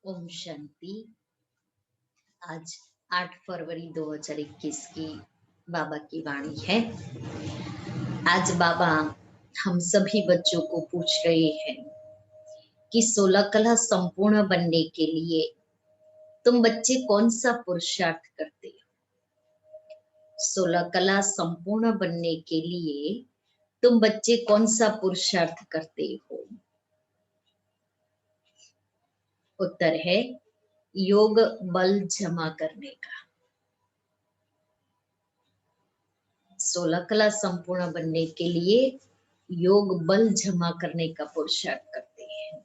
ओम शांति। आज 8 फरवरी 2021 की बाबा की वाणी है। आज बाबा हम सभी बच्चों को पूछ रहे हैं कि 16 कला संपूर्ण बनने के लिए तुम बच्चे कौन सा पुरुषार्थ करते हो। 16 कला संपूर्ण बनने के लिए तुम बच्चे कौन सा पुरुषार्थ करते हो। उत्तर है योग बल जमा करने का। 16 कला संपूर्ण बनने के लिए योग बल जमा करने का पुरुषार्थ करते हैं।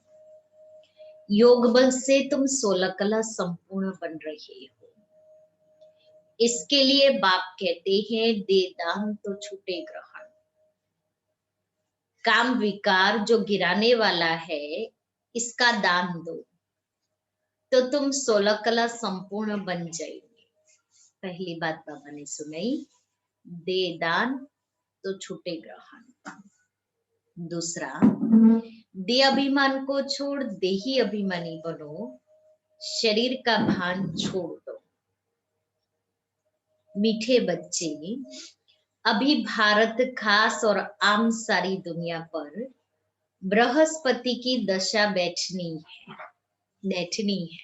योग बल से तुम 16 कला संपूर्ण बन रहे हो। इसके लिए बाप कहते हैं दे दान तो छूटे ग्रहण। काम विकार जो गिराने वाला है इसका दान दो तो तुम 16 कला संपूर्ण बन जाएंगे। पहली बात बाबा ने सुनाई, दे दान तो छूटे ग्रहण। दूसरा, दे अभिमान को छोड़ देही अभिमानी बनो, शरीर का भान छोड़ दो। मीठे बच्चे, अभी भारत खास और आम सारी दुनिया पर बृहस्पति की दशा बैठनी है।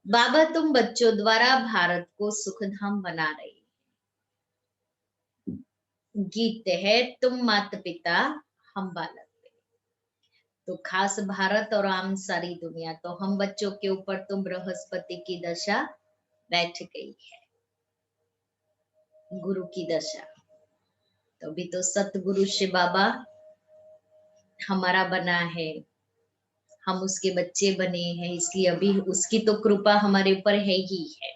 बाबा तुम बच्चों द्वारा भारत को सुखधाम बना रहे। गीत है तुम माता पिता हम बालक। तो खास भारत और आम सारी दुनिया, तो हम बच्चों के ऊपर तो बृहस्पति की दशा बैठ गई है, गुरु की दशा। तो अभी तो सतगुरु शिव बाबा हमारा बना है, हम उसके बच्चे बने हैं, इसलिए अभी उसकी तो कृपा हमारे ऊपर है ही है।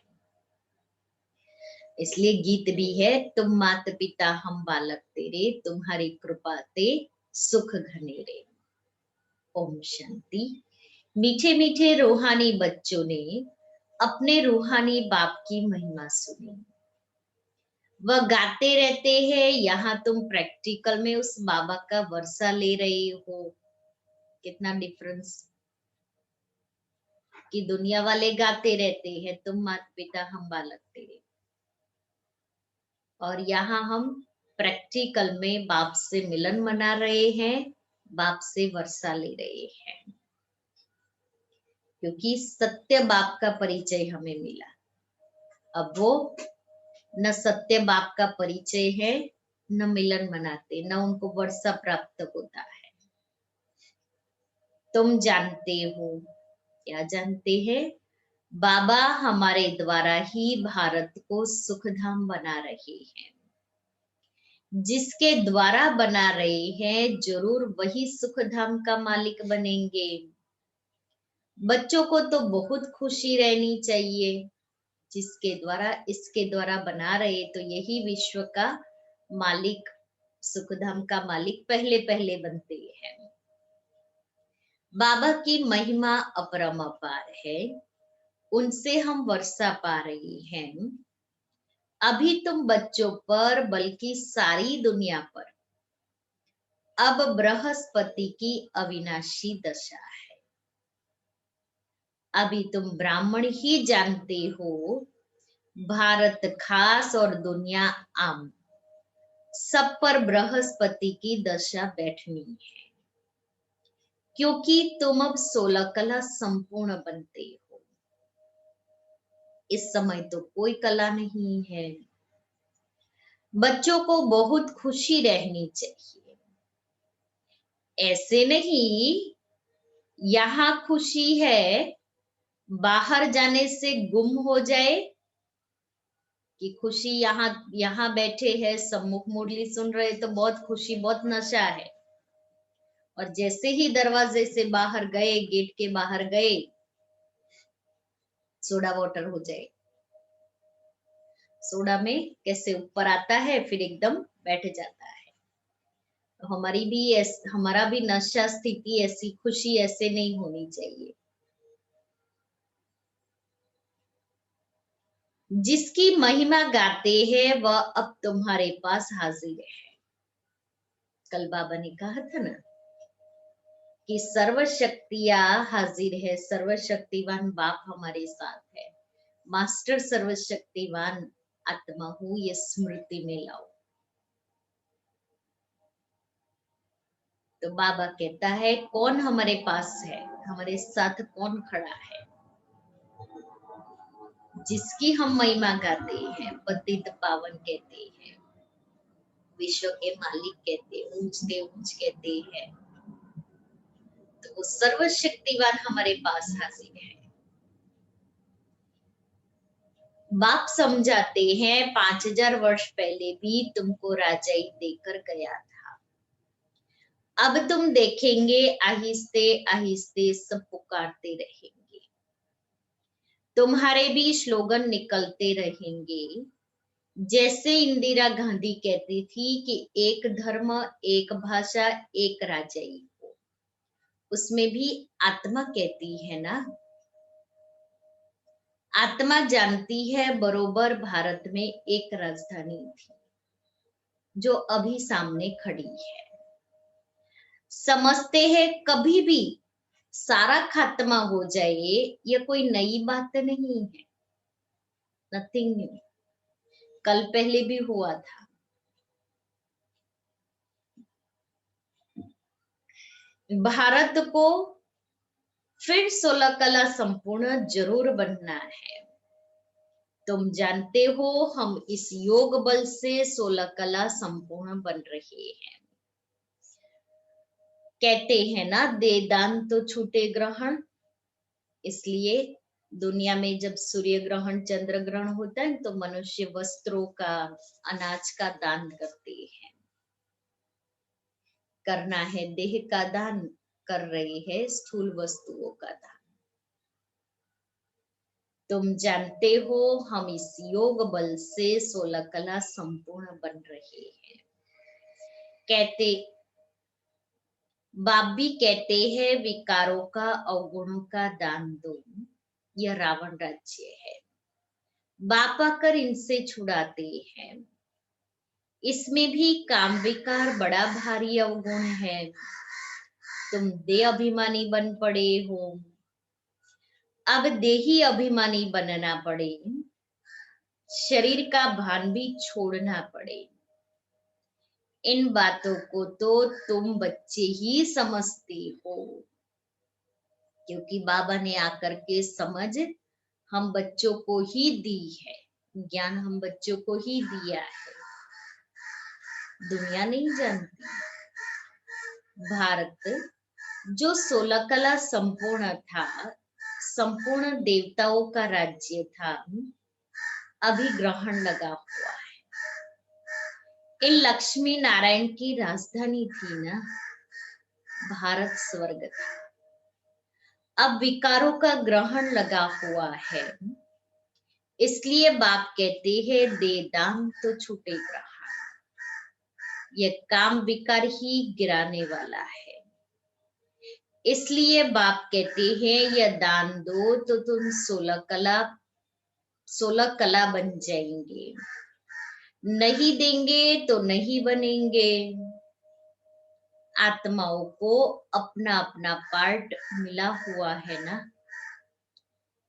इसलिए गीत भी है तुम माता पिता हम बालक तेरे, तुम्हारी कृपा ते सुख घनेरे। ओम शांति। मीठे मीठे रूहानी बच्चों ने अपने रूहानी बाप की महिमा सुनी। वह गाते रहते हैं, यहाँ तुम प्रैक्टिकल में उस बाबा का वर्षा ले रहे हो। कितना डिफरेंस कि दुनिया वाले गाते रहते हैं तुम माता पिता हम बालक तेरे, और यहाँ हम प्रैक्टिकल में बाप से मिलन मना रहे हैं, बाप से वर्षा ले रहे हैं, क्योंकि सत्य बाप का परिचय हमें मिला। अब वो न सत्य बाप का परिचय है, न मिलन मनाते, न उनको वर्षा प्राप्त होता है। तुम जानते हो, क्या जानते हैं? बाबा हमारे द्वारा ही भारत को सुखधाम बना रहे हैं। जिसके द्वारा बना रहे हैं जरूर वही सुखधाम का मालिक बनेंगे। बच्चों को तो बहुत खुशी रहनी चाहिए, जिसके द्वारा इसके द्वारा बना रहे तो यही विश्व का मालिक, सुखधाम का मालिक पहले पहले बनते हैं। बाबा की महिमा अपरंपार है, उनसे हम वर्षा पा रही हैं। अभी तुम बच्चों पर बल्कि सारी दुनिया पर अब बृहस्पति की अविनाशी दशा है। अभी तुम ब्राह्मण ही जानते हो, भारत खास और दुनिया आम, सब पर बृहस्पति की दशा बैठनी है, क्योंकि तुम अब 16 कला संपूर्ण बनते हो। इस समय तो कोई कला नहीं है। बच्चों को बहुत खुशी रहनी चाहिए। ऐसे नहीं यहाँ खुशी है, बाहर जाने से गुम हो जाए कि खुशी यहाँ बैठे हैं, सम्मुख मुरली सुन रहे तो बहुत खुशी, बहुत नशा है, और जैसे ही दरवाजे से बाहर गए, गेट के बाहर गए, सोडा वाटर हो जाए। सोडा में कैसे ऊपर आता है फिर एकदम बैठ जाता है। तो हमारा भी नशा स्थिति ऐसी, खुशी ऐसे नहीं होनी चाहिए। जिसकी महिमा गाते हैं वह अब तुम्हारे पास हाजिर है। कल बाबा ने कहा था ना, कि सर्वशक्तियां हाजिर है, सर्वशक्तिवान बाप हमारे साथ है, मास्टर सर्वशक्तिवान आत्मा हूँ, ये स्मृति में लाओ। तो बाबा कहता है कौन हमारे पास है, हमारे साथ कौन खड़ा है, जिसकी हम महिमा गाते हैं, पतित पावन कहते हैं, विश्व के मालिक कहते हैं, ऊंचते ऊंच कहते हैं। तो वो सर्वशक्तिवान हमारे पास हाजिर है। बाप समझाते हैं 5000 वर्ष पहले भी तुमको राजाई देकर गया था। अब तुम देखेंगे आहिस्ते आहिस्ते सब पुकारते रहेंगे, तुम्हारे भी स्लोगन निकलते रहेंगे। जैसे इंदिरा गांधी कहती थी कि एक धर्म, एक भाषा, एक राजाई हो, उसमें भी आत्मा कहती है ना, आत्मा जानती है बरोबर भारत में एक राजधानी थी जो अभी सामने खड़ी है। समझते हैं कभी भी सारा खात्मा हो जाए, ये कोई नई बात नहीं है, नथिंग न्यू, कल पहले भी हुआ था। भारत को फिर 16 कला संपूर्ण जरूर बनना है। तुम जानते हो हम इस योग बल से 16 कला संपूर्ण बन रहे हैं। कहते हैं ना, दे दान तो छूटे ग्रहण। इसलिए दुनिया में जब सूर्य ग्रहण, चंद्र ग्रहण होता है तो मनुष्य वस्त्रों का, अनाज का दान करते हैं। करना है देह का दान, कर रही है स्थूल वस्तुओं का दान। तुम जानते हो हम इस योग बल से 16 कला संपूर्ण बन रहे हैं। कहते बाप भी कहते हैं विकारों का, अवगुणों का दान दो, यह रावण राज्य है। बाप आकर इनसे छुड़ाते हैं। इसमें भी काम विकार बड़ा भारी अवगुण है। तुम देह अभिमानी बन पड़े हो, अब देही अभिमानी बनना पड़े, शरीर का भान भी छोड़ना पड़े। इन बातों को तो तुम बच्चे ही समझते हो, क्योंकि बाबा ने आकर के समझ हम बच्चों को ही दी है, ज्ञान हम बच्चों को ही दिया है, दुनिया नहीं जानती। भारत जो 16 कला संपूर्ण था, संपूर्ण देवताओं का राज्य था, अभी ग्रहण लगा हुआ है। इन लक्ष्मी नारायण की राजधानी थी ना, भारत स्वर्ग था। अब विकारों का ग्रहण लगा हुआ है, इसलिए बाप कहते हैं दे दान तो छूटे ग्रहण। यह काम विकार ही गिराने वाला है। इसलिए बाप कहते हैं यह दान दो तो तुम 16 कला बन जाएंगे, नहीं देंगे तो नहीं बनेंगे। आत्माओं को अपना अपना पार्ट मिला हुआ है ना,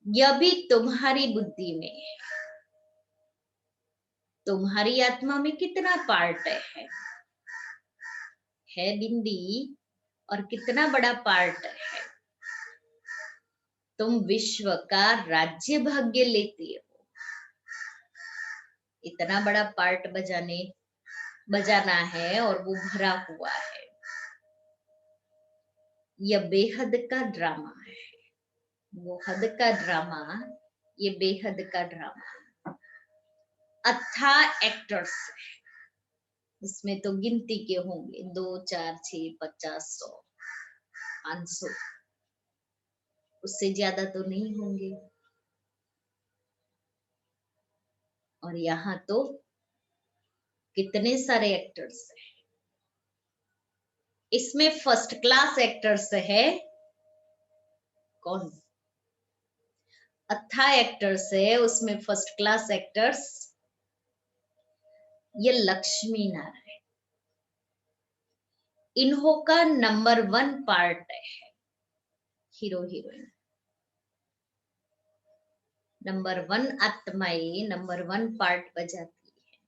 यह भी तुम्हारी बुद्धि में है। तुम्हारी आत्मा में कितना पार्ट है बिंदी, और कितना बड़ा पार्ट है। तुम विश्व का राज्य भाग्य लेते हो, इतना बड़ा पार्ट बजाना है और वो भरा हुआ है। यह बेहद का ड्रामा है, वो हद का ड्रामा, ये बेहद का ड्रामा। अथाह एक्टर्स है, इसमें तो गिनती के होंगे 2 4 6 50 100 500, उससे ज्यादा तो नहीं होंगे। और यहाँ तो कितने सारे एक्टर्स हैं। इसमें फर्स्ट क्लास एक्टर्स है कौन? अथाह एक्टर्स है, उसमें फर्स्ट क्लास एक्टर्स ये लक्ष्मी नारायण। इन्हों का नंबर 1 पार्ट है, हीरो हीरोइन। नंबर 1 आत्माएं नंबर 1 पार्ट बजाती है।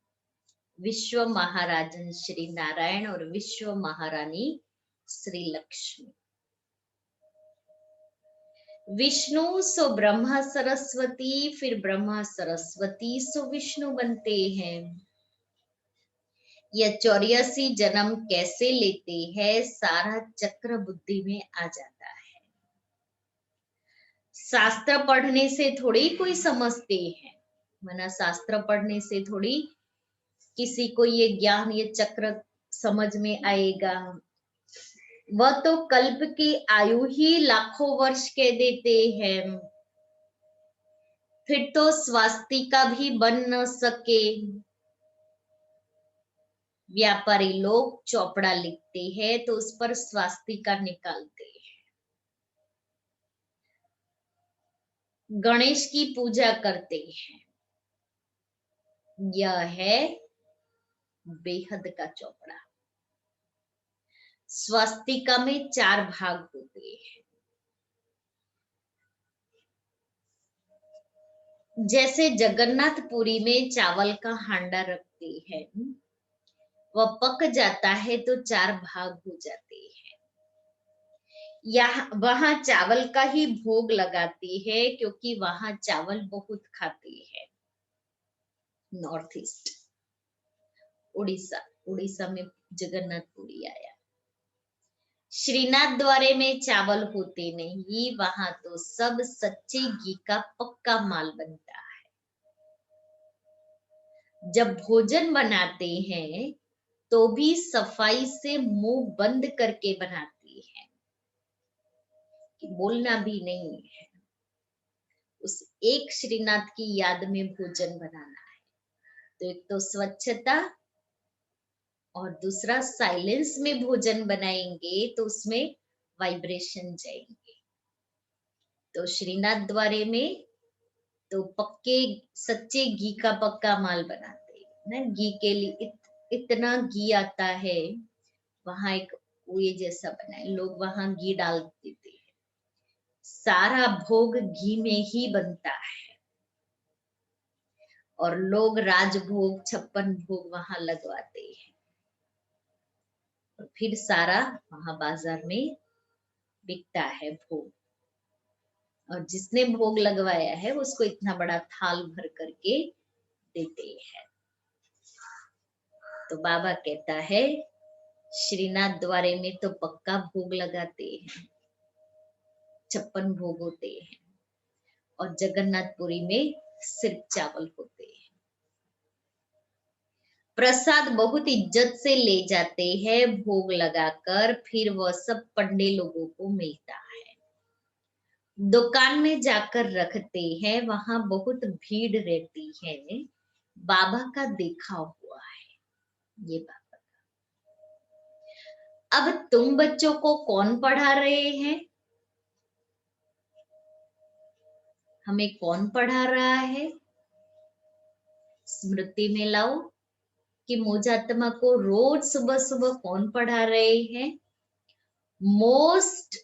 विश्व महाराजन श्री नारायण और विश्व महारानी श्री लक्ष्मी। विष्णु सो ब्रह्मा सरस्वती, फिर ब्रह्मा सरस्वती सो विष्णु बनते हैं। यह 84 जन्म कैसे लेते हैं, सारा चक्र बुद्धि में आ जाता है। शास्त्र पढ़ने से थोड़ी कोई समझते हैं, वरना शास्त्र पढ़ने से थोड़ी किसी को ये ज्ञान, ये चक्र समझ में आएगा। वह तो कल्प की आयु ही लाखों वर्ष कह देते हैं, फिर तो स्वास्तिका भी बन न सके। व्यापारी लोग चौपड़ा लिखते हैं तो उस पर स्वास्तिका निकालते हैं। गणेश की पूजा करते हैं, यह है बेहद का चौपड़ा। स्वास्तिका में 4 भाग होते हैं। जैसे जगन्नाथपुरी में चावल का हांडा रखते हैं, वह पक जाता है तो 4 भाग हो जाते हैं। यहाँ वहां चावल का ही भोग लगाते हैं, क्योंकि वहां चावल बहुत खाते हैं। नॉर्थ ईस्ट, उड़ीसा, उड़ीसा में जगन्नाथपुरी आया। श्रीनाथ द्वारे में चावल होते नहीं, वहां तो सब सच्चे घी का पक्का माल बनता है। जब भोजन बनाते हैं तो भी सफाई से मुंह बंद करके बनाते हैं, कि बोलना भी नहीं है। उस एक श्रीनाथ की याद में भोजन बनाना है। तो एक तो स्वच्छता और दूसरा साइलेंस में भोजन बनाएंगे तो उसमें वाइब्रेशन जाएंगे। तो श्रीनाथ द्वारे में तो पक्के सच्चे घी का पक्का माल बनाते हैं ना। घी के लिए इतना घी आता है। वहां एक ये जैसा बना है, लोग वहां घी डाल देते हैं। सारा भोग घी में ही बनता है, और लोग राजभोग 56 भोग वहां लगवाते हैं, और फिर सारा वहां बाजार में बिकता है भोग। और जिसने भोग लगवाया है उसको इतना बड़ा थाल भर करके देते हैं। तो बाबा कहता है श्रीनाथ द्वारे में तो पक्का भोग लगाते हैं, 56 भोग होते हैं, और जगन्नाथपुरी में सिर्फ चावल होते हैं। प्रसाद बहुत इज्जत से ले जाते हैं भोग लगाकर, फिर वह सब पंडे लोगों को मिलता है। दुकान में जाकर रखते हैं, वहां बहुत भीड़ रहती है। बाबा का देखा हुआ है ये बाबा। अब तुम बच्चों को कौन पढ़ा रहे हैं? हमें कौन पढ़ा रहा है? स्मृति में लाओ कि मोजात्मा को रोज सुबह सुबह कौन पढ़ा रहे हैं? मोस्ट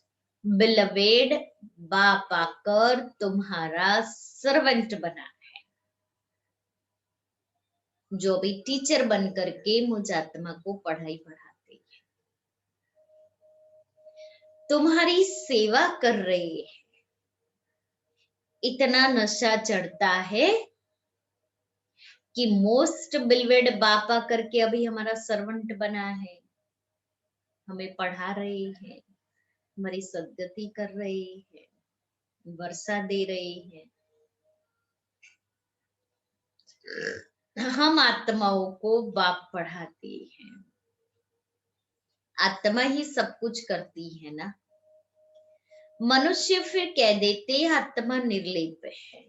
बिलवेड बापा कर तुम्हारा सर्वेंट बना है। जो भी टीचर बन करके मोजात्मा को पढ़ाई पढ़ाते हैं, तुम्हारी सेवा कर रहे हैं। इतना नशा चढ़ता है कि मोस्ट बिलवेड बापा करके अभी हमारा सर्वेंट बना है, हमें पढ़ा रहे हैं, हमारी सद्गति कर रहे हैं, वर्षा दे रहे हैं। हम आत्माओं को बाप पढ़ाते हैं। आत्मा ही सब कुछ करती है ना। मनुष्य फिर कह देते आत्मा निर्लेप है।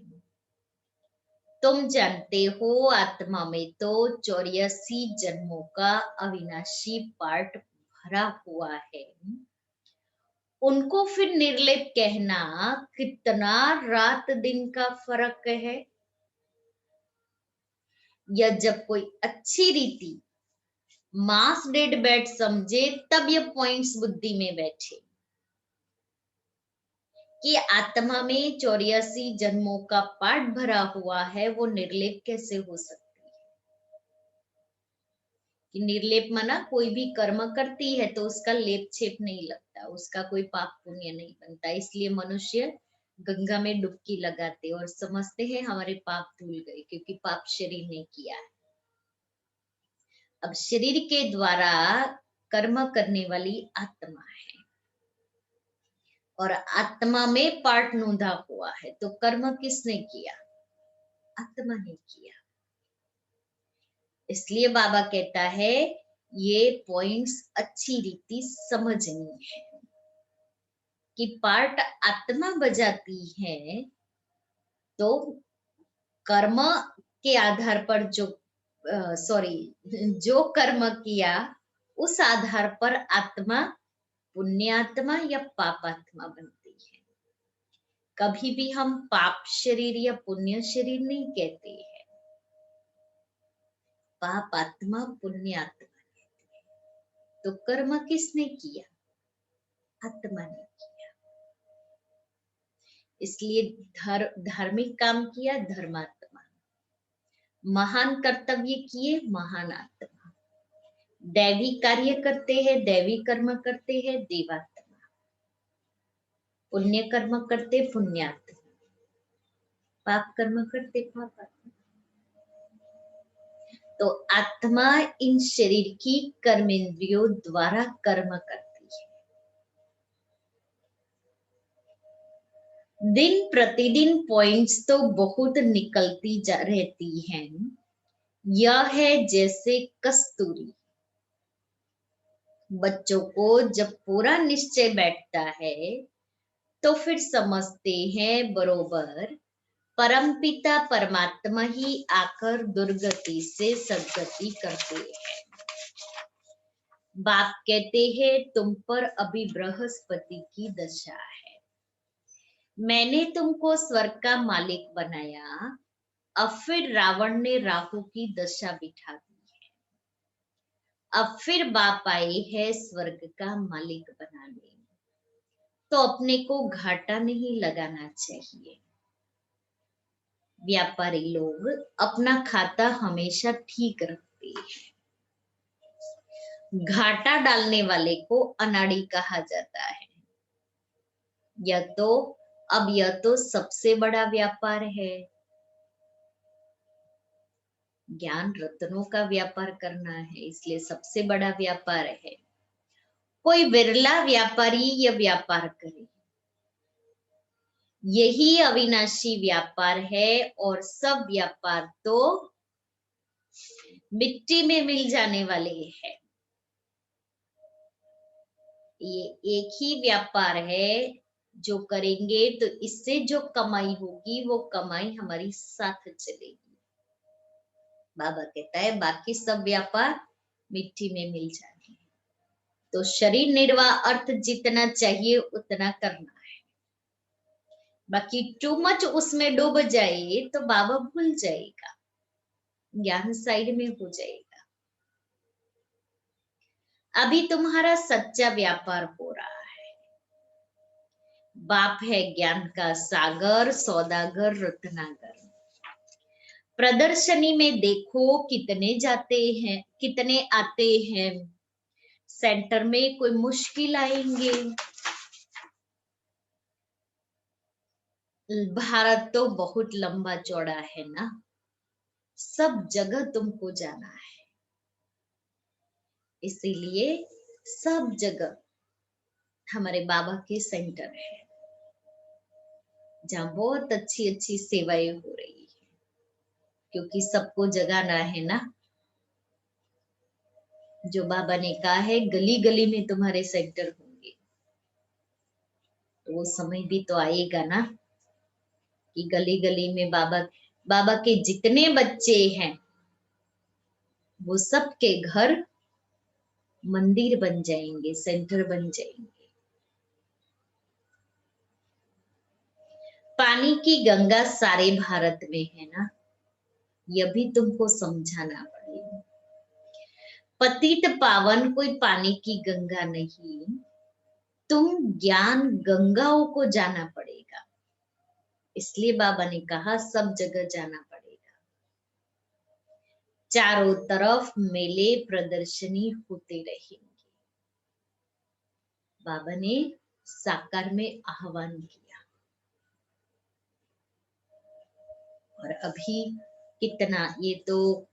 तुम जानते हो आत्मा में तो 84 जन्मों का अविनाशी पार्ट भरा हुआ है। उनको फिर निर्लेप कहना कितना रात दिन का फर्क है। या जब कोई अच्छी रीति मास डेड बैठ समझे तब ये पॉइंट्स बुद्धि में बैठे कि आत्मा में 84 जन्मों का पाठ भरा हुआ है, वो निर्लेप कैसे हो सकती है। कि निर्लेप माना कोई भी कर्म करती है तो उसका लेप छेप नहीं लगता, उसका कोई पाप पुण्य नहीं बनता। इसलिए मनुष्य गंगा में डुबकी लगाते और समझते हैं हमारे पाप धुल गए, क्योंकि पाप शरीर ने किया है। अब शरीर के द्वारा कर्म करने वाली आत्मा है और आत्मा में पार्ट नोंधा हुआ है, तो कर्म किसने किया? आत्मा ने किया। इसलिए बाबा कहता है ये पॉइंट्स अच्छी रीति समझनी है कि पार्ट आत्मा बजाती है, तो कर्म के आधार पर जो जो कर्म किया उस आधार पर आत्मा पुण्यात्मा या पापात्मा बनती है। कभी भी हम पाप शरीर या पुण्य शरीर नहीं कहते हैं, पाप आत्मा पुण्य आत्मा कहते हैं। तो कर्म किसने किया? आत्मा ने किया। इसलिए धार्मिक काम किया धर्मात्मा, महान कर्तव्य किए महान आत्मा, दैवी कार्य करते हैं, दैवी कर्म करते हैं देवात्मा, पुण्य कर्म करते पुण्यात्मा, पाप कर्म करते पापात्मा। तो आत्मा इन शरीर की कर्मेंद्रियों द्वारा कर्म करती है। दिन प्रतिदिन पॉइंट्स तो बहुत निकलती जा रहती हैं। यह है जैसे कस्तूरी। बच्चों को जब पूरा निश्चय बैठता है तो फिर समझते हैं बरोबर परमपिता परमात्मा ही आकर दुर्गति से सद्गति करते हैं। बाप कहते हैं तुम पर अभी बृहस्पति की दशा है, मैंने तुमको स्वर्ग का मालिक बनाया, अब फिर रावण ने राहु की दशा बिठा दी है। अब फिर बाप आए है स्वर्ग का मालिक बनाने, तो अपने को घाटा नहीं लगाना चाहिए। व्यापारी लोग अपना खाता हमेशा ठीक रखते हैं। घाटा डालने वाले को अनाड़ी कहा जाता है। यह तो सबसे बड़ा व्यापार है, ज्ञान रत्नों का व्यापार करना है, इसलिए सबसे बड़ा व्यापार है। कोई विरला व्यापारी यह व्यापार करे, यही अविनाशी व्यापार है। और सब व्यापार तो मिट्टी में मिल जाने वाले हैं। ये एक ही व्यापार है जो करेंगे तो इससे जो कमाई होगी वो कमाई हमारी साथ चलेगी। बाबा कहता है बाकी सब व्यापार मिट्टी में मिल जाने हैं। तो शरीर निर्वाह अर्थ जितना चाहिए उतना करना है, बाकी टू मच उसमें डूब जाए तो बाबा भूल जाएगा, ज्ञान साइड में हो जाएगा। अभी तुम्हारा सच्चा व्यापार हो रहा है। बाप है ज्ञान का सागर, सौदागर रत्नागर। प्रदर्शनी में देखो कितने जाते हैं कितने आते हैं। सेंटर में कोई मुश्किल आएंगे। भारत तो बहुत लंबा चौड़ा है ना, सब जगह तुमको जाना है, इसीलिए सब जगह हमारे बाबा के सेंटर है जहाँ बहुत अच्छी अच्छी सेवाएं हो रही है, क्योंकि सबको जगाना है ना। जो बाबा ने कहा है गली गली में तुम्हारे सेंटर होंगे, तो वो समय भी तो आएगा ना कि गली गली में बाबा के जितने बच्चे हैं वो सबके घर मंदिर बन जाएंगे, सेंटर बन जाएंगे। पानी की गंगा सारे भारत में है ना, यह भी तुमको समझाना पड़ेगा। पतित पावन कोई पानी की गंगा नहीं, तुम ज्ञान गंगाओं को जाना पड़ेगा। इसलिए बाबा ने कहा सब जगह जाना पड़ेगा। चारों तरफ मेले प्रदर्शनी होते रहेंगे। बाबा ने साकार में आह्वान किया। और अभी कितना, ये तो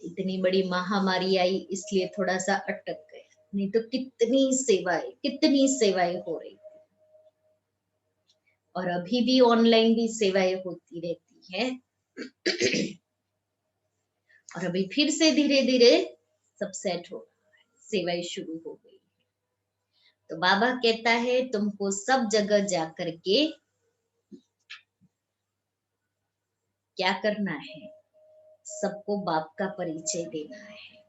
इतनी बड़ी महामारी आई इसलिए थोड़ा सा अटक गए, नहीं तो कितनी सेवाएं हो रही थी। और अभी भी ऑनलाइन भी सेवाएं होती रहती है। और अभी फिर से धीरे धीरे सब सेट हो रहा है, सेवाएं शुरू हो गई। तो बाबा कहता है तुमको सब जगह जाकर के क्या करना है, सबको बाप का परिचय देना है।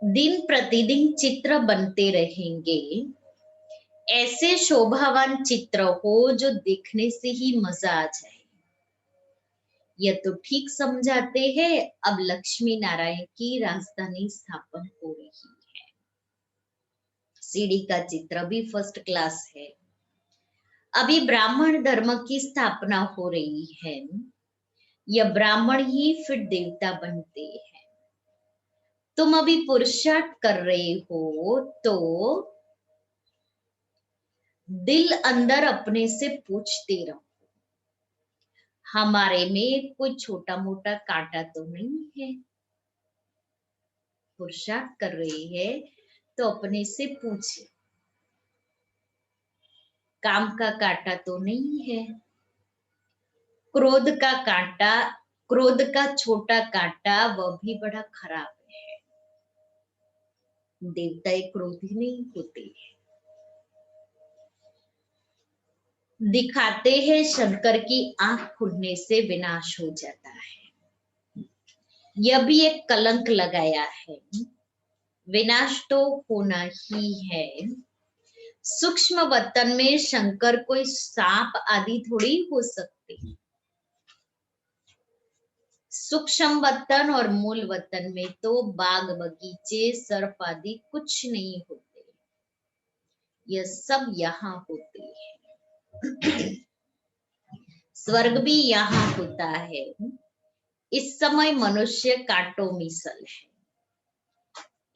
दिन प्रतिदिन चित्र बनते रहेंगे, ऐसे शोभावान चित्र हो जो देखने से ही मजा आ जाए। यह तो ठीक समझाते हैं, अब लक्ष्मी नारायण की राजधानी स्थापन हो रही है। सीढ़ी का चित्र भी फर्स्ट क्लास है। अभी ब्राह्मण धर्म की स्थापना हो रही है, यह ब्राह्मण ही फिर देवता बनते हैं। तुम अभी पुरुषार्थ कर रहे हो तो दिल अंदर अपने से पूछते रहो, हमारे में कोई छोटा मोटा कांटा तो नहीं है। पुरुषार्थ कर रही है तो अपने से पूछे, काम का कांटा तो नहीं है। क्रोध का कांटा, क्रोध का छोटा कांटा वह भी बड़ा खराब है। देवता एक क्रोधी नहीं होते हैं। दिखाते हैं शंकर की आंख खुलने से विनाश हो जाता है, यह भी एक कलंक लगाया है। विनाश तो होना ही है। सूक्ष्म वतन में शंकर कोई सांप आदि थोड़ी हो सकते। सूक्ष्म वतन और मूल वतन में तो बाग बगीचे सर्प आदि कुछ नहीं होते, यह सब यहाँ होते हैं। स्वर्ग भी यहाँ होता है। इस समय मनुष्य कांटों मिसल है,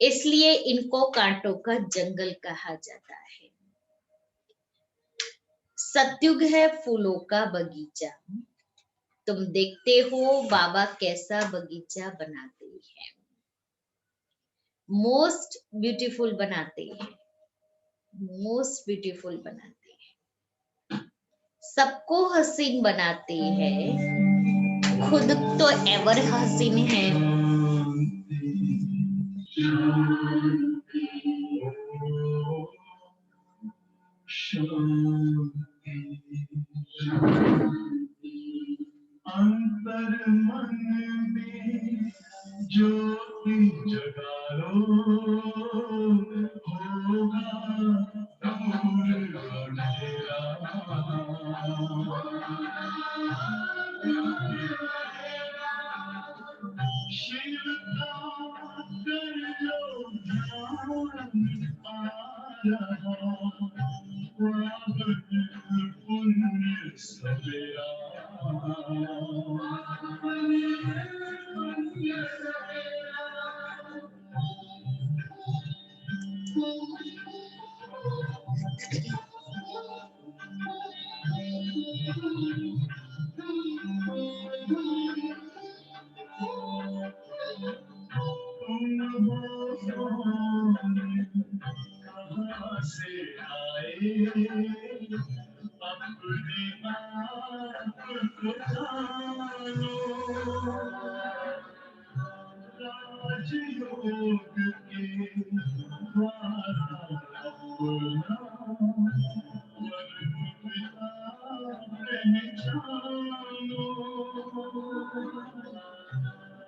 इसलिए इनको कांटों का जंगल कहा जाता है। सतयुग है फूलों का बगीचा। तुम देखते हो बाबा कैसा बगीचा बनाते हैं, मोस्ट ब्यूटीफुल बनाते हैं, मोस्ट ब्यूटीफुल बनाते हैं। सबको हसीन बनाते हैं, खुद तो एवर हसीन है। अंतर मन में ज्योति जगा लो, होगा दूर अंधेरा। शिव का कर लो ध्यान, आ रहा पुण्य सवेरा। कहाँ से आए अपने आप को जानो, राजयोग के द्वारा अपना वर्ग पिता पहचानो।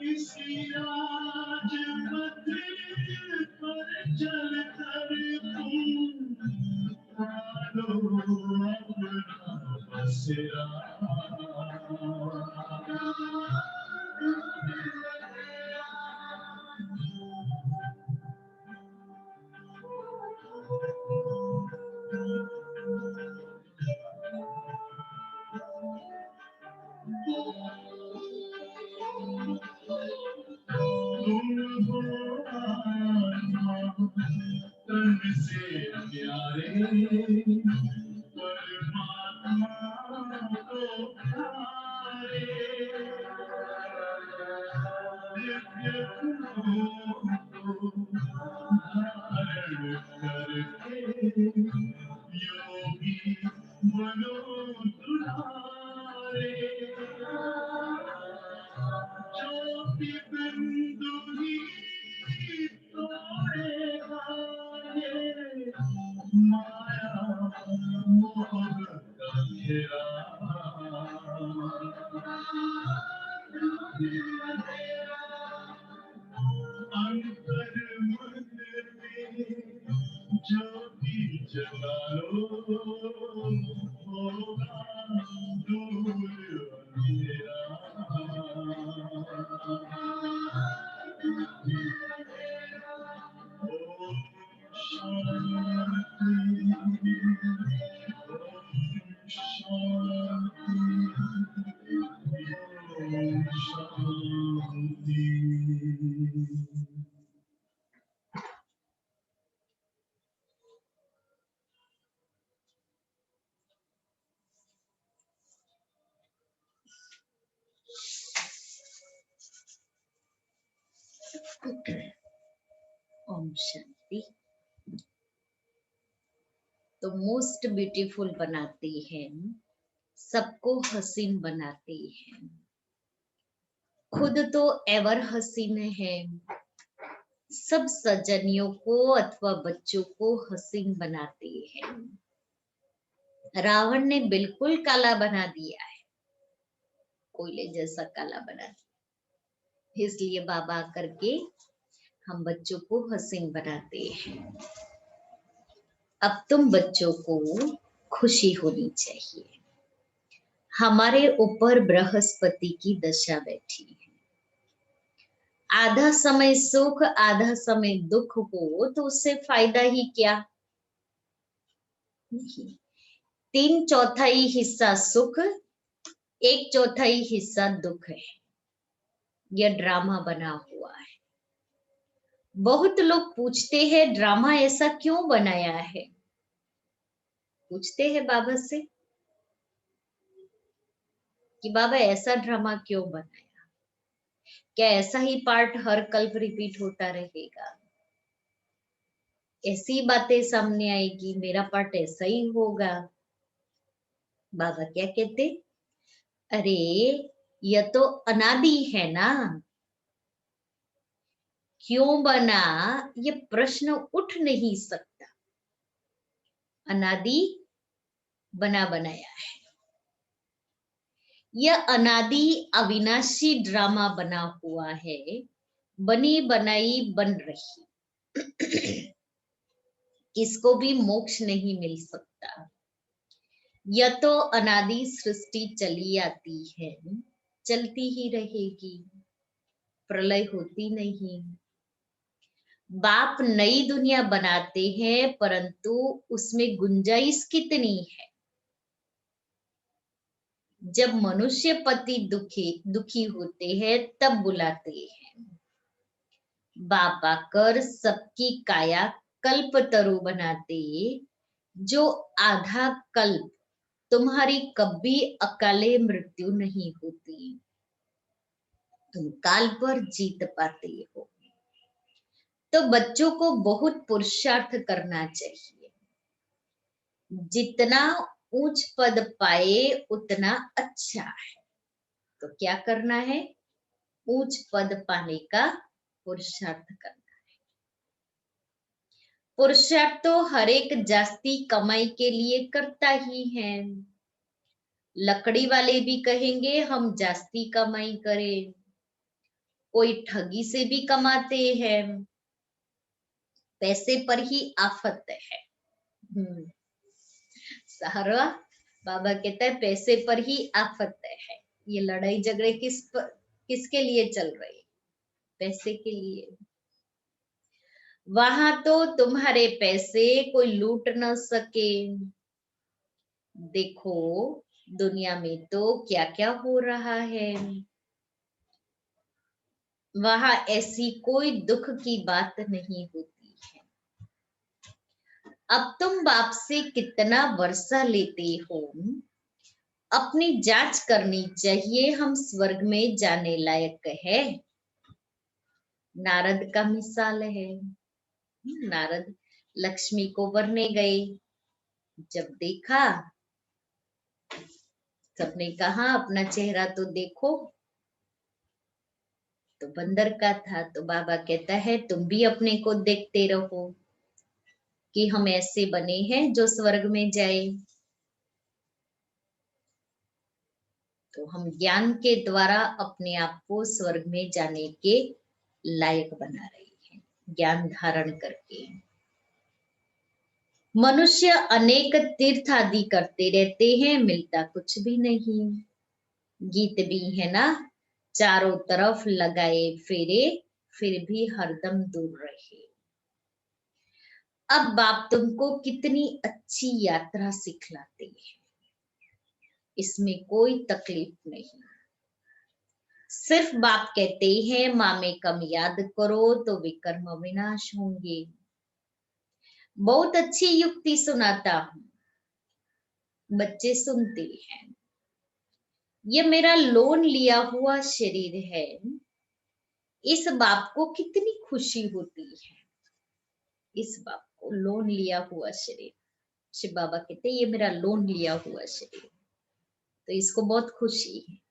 इसी राजपथ पर चल कर तुम पालो अपना बसेरा। ओम शांति। तो मोस्ट ब्यूटीफुल बनाती है, सबको हसीन बनाती है, खुद तो एवर हसीन है, सब सजनियों को अथवा बच्चों को हसीन बनाती है। रावण ने बिल्कुल काला बना दिया है, कोयले जैसा काला बना दिया। इसलिए बाबा करके हम बच्चों को हसीन बनाते हैं। अब तुम बच्चों को खुशी होनी चाहिए। हमारे ऊपर बृहस्पति की दशा बैठी है। आधा समय सुख आधा समय दुख हो तो उससे फायदा ही क्या? नहीं। 3/4 हिस्सा सुख, 1/4 हिस्सा दुख है। यह ड्रामा बना हुआ है। बहुत लोग पूछते हैं ड्रामा ऐसा क्यों बनाया है? पूछते हैं बाबा से कि बाबा ऐसा ड्रामा क्यों बनाया? क्या ऐसा ही पार्ट हर कल्प रिपीट होता रहेगा? ऐसी बातें सामने आएगी, मेरा पार्ट ऐसा ही होगा? बाबा क्या कहते? अरे यह तो अनादि है ना, क्यों बना ये प्रश्न उठ नहीं सकता। अनादि बना बनाया है। यह अनादि अविनाशी ड्रामा बना हुआ है, बनी बनाई बन रही। किसको भी मोक्ष नहीं मिल सकता। यह तो अनादि सृष्टि चली आती है, चलती ही रहेगी, प्रलय होती नहीं। बाप नई दुनिया बनाते हैं परंतु उसमें गुंजाइश कितनी है? जब मनुष्य पति दुखी होते हैं तब बुलाते हैं। बाप आकर सबकी काया कल्प तरु बनाते, जो आधा कल्प तुम्हारी कभी अकाले मृत्यु नहीं होती। तुम काल पर जीत पाते हो। तो बच्चों को बहुत पुरुषार्थ करना चाहिए। जितना ऊंच पद पाए उतना अच्छा है। तो क्या करना है? ऊंच पद पाने का पुरुषार्थ करना है। पुरुषार्थ तो हर एक जास्ती कमाई के लिए करता ही है। लकड़ी वाले भी कहेंगे हम जास्ती कमाई करें, कोई ठगी से भी कमाते हैं। पैसे पर ही आफत है। सहारा बाबा कहता है पैसे पर ही आफत है। ये लड़ाई झगड़े किसके लिए चल रही? पैसे के लिए। वहां तो तुम्हारे पैसे कोई लूट न सके, देखो दुनिया में तो क्या क्या हो रहा है, वहां ऐसी कोई दुख की बात नहीं होती है। अब तुम बाप से कितना वर्षा लेते हो, अपनी जांच करनी चाहिए, हम स्वर्ग में जाने लायक है। नारद का मिसाल है। नारद लक्ष्मी को वरने गए, जब देखा सबने कहा अपना चेहरा तो देखो, तो बंदर का था। तो बाबा कहता है तुम भी अपने को देखते रहो कि हम ऐसे बने हैं जो स्वर्ग में जाए। तो हम ज्ञान के द्वारा अपने आप को स्वर्ग में जाने के लायक बना रहे हैं, ज्ञान धारण करके। मनुष्य अनेक तीर्थ आदि करते रहते हैं, मिलता कुछ भी नहीं। गीत भी है ना, चारों तरफ लगाए फेरे, फिर भी हरदम दूर रहे। अब बाप तुमको कितनी अच्छी यात्रा सिखलाते हैं, इसमें कोई तकलीफ नहीं। सिर्फ बाप कहते हैं माँ में कम याद करो तो विकर्म विनाश होंगे। बहुत अच्छी युक्ति सुनाता हूं, बच्चे सुनते हैं। ये मेरा लोन लिया हुआ शरीर है, इस बाप को कितनी खुशी होती है। इस बाप को लोन लिया हुआ शरीर, शिव बाबा कहते ये मेरा लोन लिया हुआ शरीर, तो इसको बहुत खुशी है।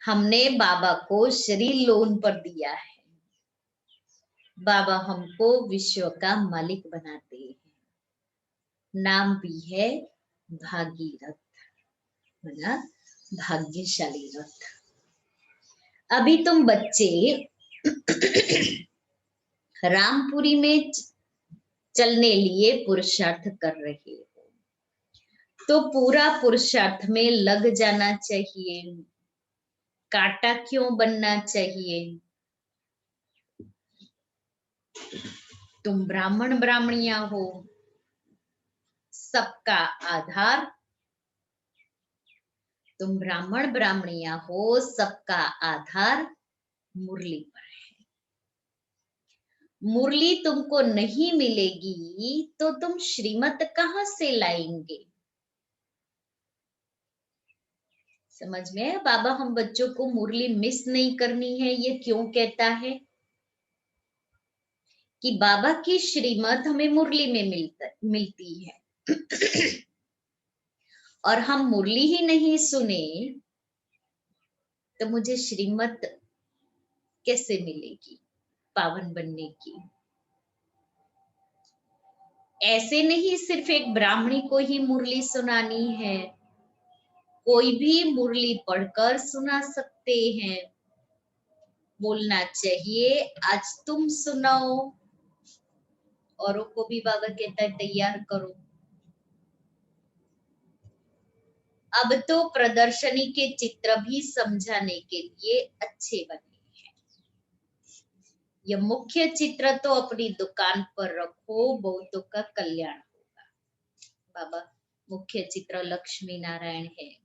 हमने बाबा को शरीर लोन पर दिया है। बाबा हमको विश्व का मालिक बनाते हैं। नाम भी है भागीरथ, मतलब भाग्यशाली रथ। अभी तुम बच्चे रामपुरी में चलने लिए पुरुषार्थ कर रहे हो, तो पूरा पुरुषार्थ में लग जाना चाहिए। कांटा क्यों बनना चाहिए? तुम ब्राह्मण ब्राह्मणिया हो, सबका आधार, तुम ब्राह्मण ब्राह्मणिया हो, सबका आधार मुरली पर है। मुरली तुमको नहीं मिलेगी तो तुम श्रीमत कहां से लाएंगे? समझ में है? बाबा हम बच्चों को मुरली मिस नहीं करनी है, ये क्यों कहता है कि बाबा की श्रीमत हमें मुरली में मिलती है। और हम मुरली ही नहीं सुने तो मुझे श्रीमत कैसे मिलेगी पावन बनने की? ऐसे नहीं सिर्फ एक ब्राह्मणी को ही मुरली सुनानी है, कोई भी मुरली पढ़कर सुना सकते हैं। बोलना चाहिए आज तुम सुनाओ, औरों को भी बाबा कहता है तैयार करो। अब तो प्रदर्शनी के चित्र भी समझाने के लिए अच्छे बने हैं। ये मुख्य चित्र तो अपनी दुकान पर रखो, बहुतों का कल्याण होगा। बाबा मुख्य चित्र लक्ष्मी नारायण है।